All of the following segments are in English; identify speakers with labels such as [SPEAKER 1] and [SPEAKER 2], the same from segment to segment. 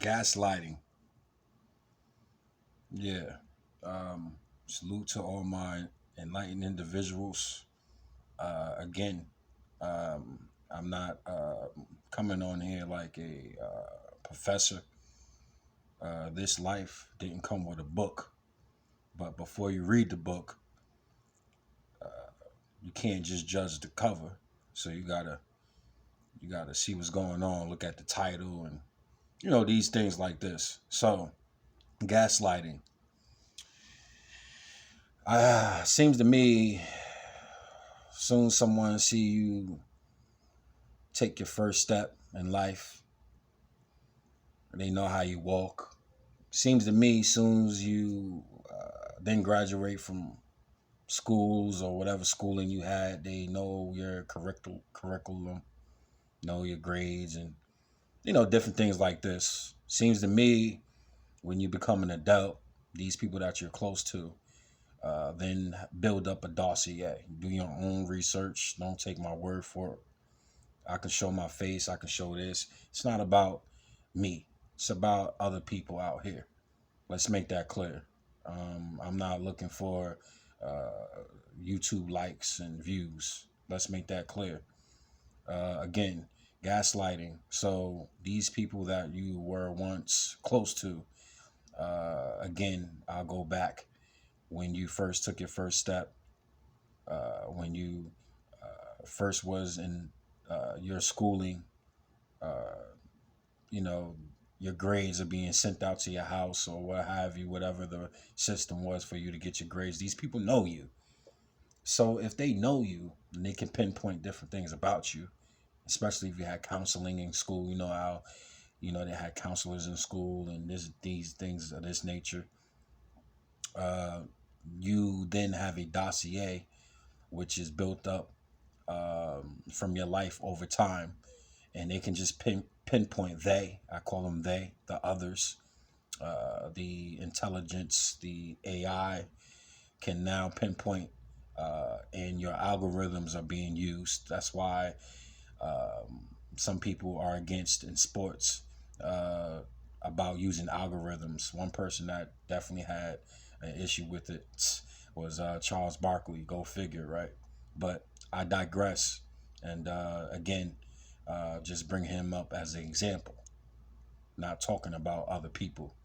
[SPEAKER 1] Gaslighting. Yeah. Salute to all my enlightened individuals. Again, I'm not coming on here like a professor. This life didn't come with a book, but before you read the book, you can't just judge the cover. So you gotta see what's going on. Look at the title and these things like this. So gaslighting. Seems to me, soon someone see you take your first step in life, they know how you walk. Seems to me, soon as you then graduate from schools or whatever schooling you had, they know your curriculum, know your grades, and different things like this. Seems to me, when you become an adult, these people that you're close to, then build up a dossier. Do your own research. Don't take my word for it. I can show my face. I can show this. It's not about me. It's about other people out here. Let's make that clear. I'm not looking for YouTube likes and views. Let's make that clear. Again, gaslighting. So these people that you were once close to, again, I'll go back when you first took your first step, when you first was in your schooling, uh, you know, your grades are being sent out to your house or what have you, whatever the system was for you to get your grades. These people know you. So if they know you, then they can pinpoint different things about you, especially if you had counseling in school. You know how, they had counselors in school and these things of this nature. Uh, you then have a dossier which is built up from your life over time, and they can just pinpoint I call them the others, the intelligence, the AI can now pinpoint, and your algorithms are being used. That's why some people are against in sports, uh, about using algorithms. One person that definitely had an issue with it was Charles Barkley. Go figure, right? But I digress. And again, just bring him up as an example, not talking about other people.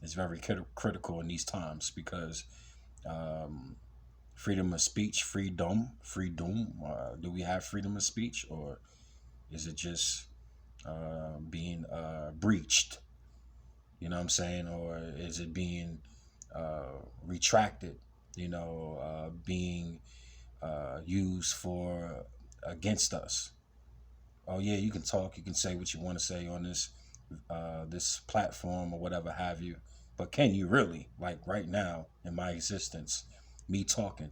[SPEAKER 1] It's very critical in these times because um, freedom of speech, freedom. Do we have freedom of speech, or is it just being breached? You know what I'm saying? Or is it being retracted? Being used for against us. Oh yeah, you can talk, you can say what you want to say on this platform or whatever have you, but can you really, like right now in my existence, me talking?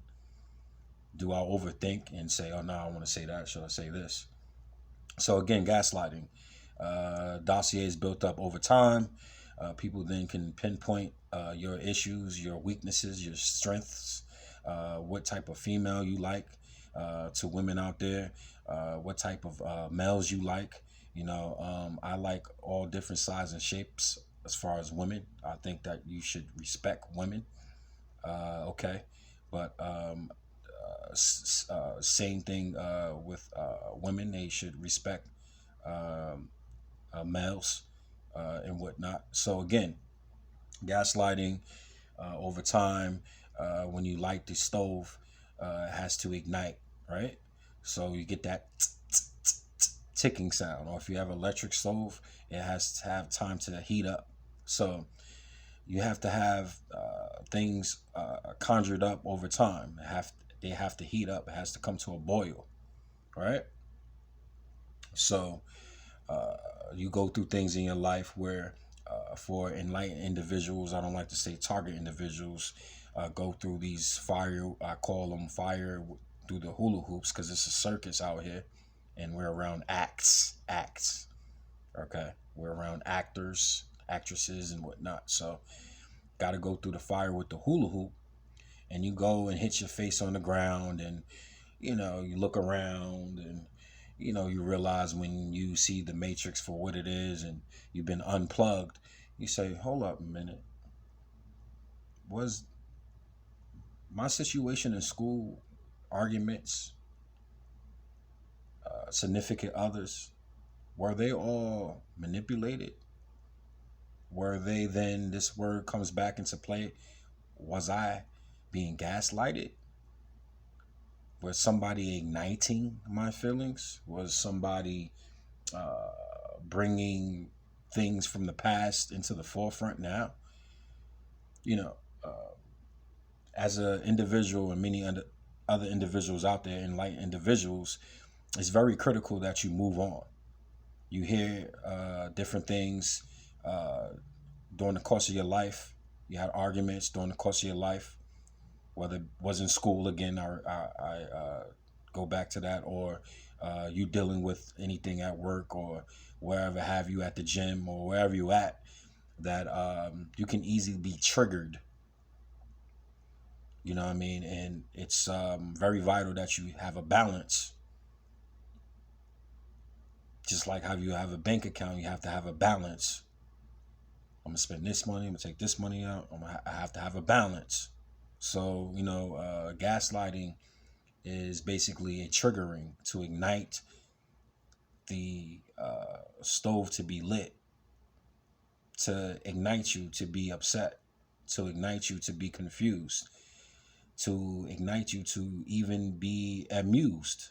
[SPEAKER 1] Do I overthink and say, oh no, I want to say that? Should I say this? So again, gaslighting. Dossiers built up over time. People then can pinpoint your issues, your weaknesses, your strengths, what type of female you like, to women out there, what type of males you like. I like all different sizes and shapes as far as women. I think that you should respect women. Okay. But same thing with women. They should respect um, males and whatnot. So again, gaslighting over time. When you light the stove, it has to ignite, right? So you get that ticking sound. Or if you have an electric stove, it has to have time to heat up. So you have to have things conjured up over time. They have to heat up. It has to come to a boil, right? So uh, you go through things in your life where, for enlightened individuals, I don't like to say target individuals, go through these fire. I call them fire through the hula hoops because it's a circus out here, and we're around acts. Okay, we're around actors, actresses, and whatnot. So got to go through the fire with the hula hoop, and you go and hit your face on the ground, and you look around, and You realize when you see the matrix for what it is and you've been unplugged, you say, hold up a minute. Was my situation in school, arguments, significant others, were they all manipulated? Were they then, this word comes back into play, was I being gaslighted? Was somebody igniting my feelings? Was somebody uh, bringing things from the past into the forefront now? You know, uh, as an individual and many other individuals out there, enlightened individuals, it's very critical that you move on. You hear different things uh, during the course of your life. You had arguments during the course of your life, whether it was in school again, I go back to that, or you dealing with anything at work or wherever have you, at the gym or wherever you at, that you can easily be triggered. You know what I mean? And it's very vital that you have a balance. Just like how you have a bank account, you have to have a balance. I'm gonna spend this money. I'm gonna take this money out. I have to have a balance. So gaslighting is basically a triggering to ignite the stove to be lit, to ignite you to be upset, to ignite you to be confused, to ignite you to even be amused,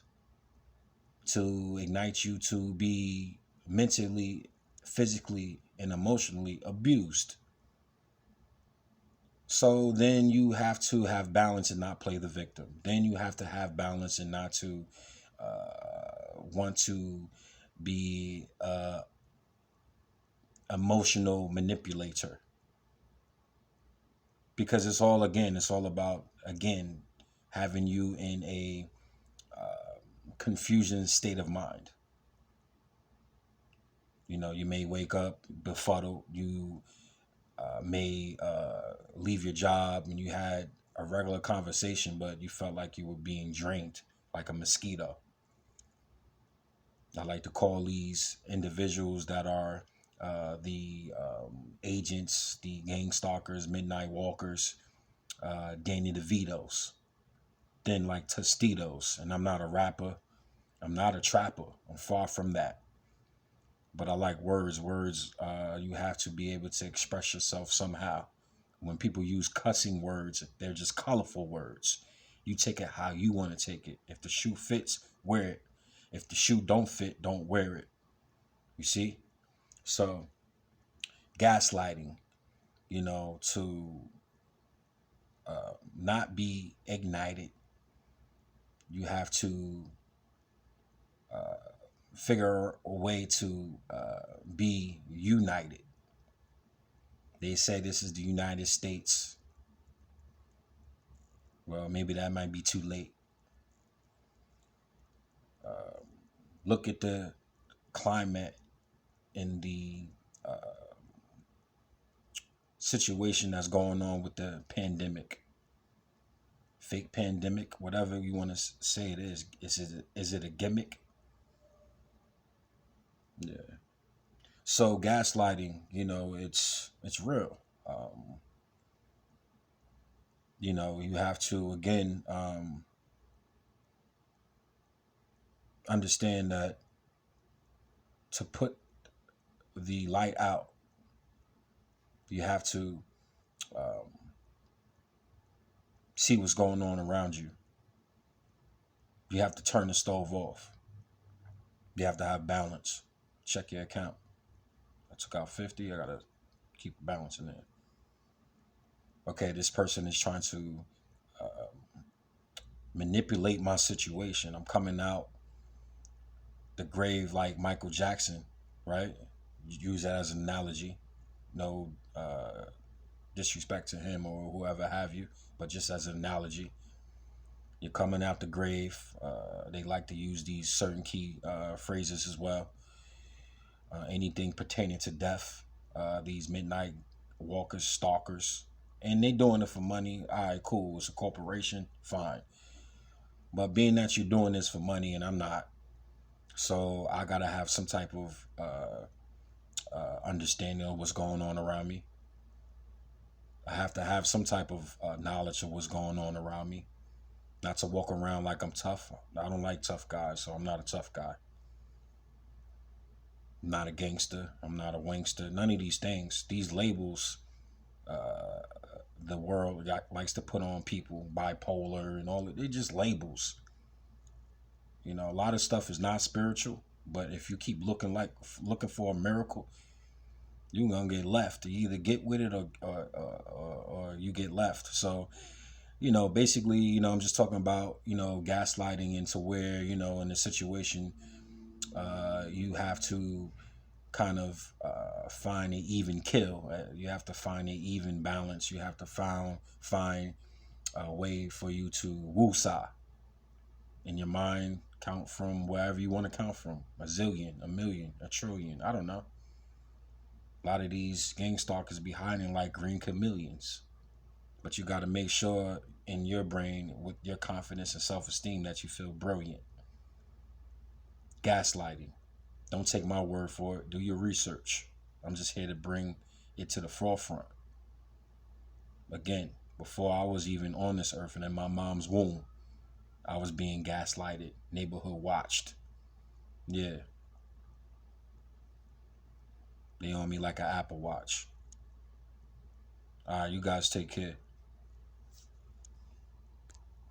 [SPEAKER 1] to ignite you to be mentally, physically, and emotionally abused. So then you have to have balance and not play the victim. Then you have to have balance and not to want to be emotional manipulator, because it's all about, again, having you in a confusion state of mind. You may wake up befuddled. You may leave your job and you had a regular conversation, but you felt like you were being drained like a mosquito. I like to call these individuals that are the agents, the gang stalkers, midnight walkers, Danny DeVitos, then like Tostitos. And I'm not a rapper. I'm not a trapper. I'm far from that. But I like words. Words, you have to be able to express yourself somehow. When people use cussing words, they're just colorful words. You take it how you want to take it. If the shoe fits, wear it. If the shoe don't fit, don't wear it. You see? So, gaslighting, to not be ignited, you have to figure a way to be united. They say this is the United States. Well, maybe that might be too late. Look at the climate and the situation that's going on with the pandemic, fake pandemic, whatever you want to say it is. Is it a gimmick? Yeah. So gaslighting, it's real. You have to, again, understand that to put the light out, you have to see what's going on around you. You have to turn the stove off. You have to have balance. Check your account. I took out 50. I gotta keep a balance in there. Okay, this person is trying to manipulate my situation. I'm coming out the grave like Michael Jackson, right? Use that as an analogy. No disrespect to him or whoever have you, but just as an analogy. You're coming out the grave. They like to use these certain key phrases as well. Anything pertaining to death. These midnight walkers, stalkers, and they doing it for money. All right, cool. It's a corporation, fine. But being that you're doing this for money, and I'm not, So I gotta have some type of understanding of what's going on around me. I have to have some type of knowledge of what's going on around me. Not to walk around like I'm tough. I don't like tough guys, so I'm not a tough guy. I'm not a gangster. I'm not a wankster. None of these things. These labels, uh, the world likes to put on people, bipolar and all. They're just labels. You know, a lot of stuff is not spiritual. But if you keep looking for a miracle, you're gonna get left. You either get with it or you get left. So basically, I'm just talking about, gaslighting into where, in a situation, you have to kind of find an even kill. You have to find an even balance. You have to find a way for you to woosah in your mind, count from wherever you want to count from. A zillion, a million, a trillion. I don't know. A lot of these gang stalkers be hiding like green chameleons. But you got to make sure in your brain with your confidence and self-esteem that you feel brilliant. Gaslighting. Don't take my word for it. Do your research. I'm just here to bring it to the forefront. Again, before I was even on this earth and in my mom's womb, I was being gaslighted, neighborhood watched. Yeah, they on me like an Apple Watch. All right, you guys take care.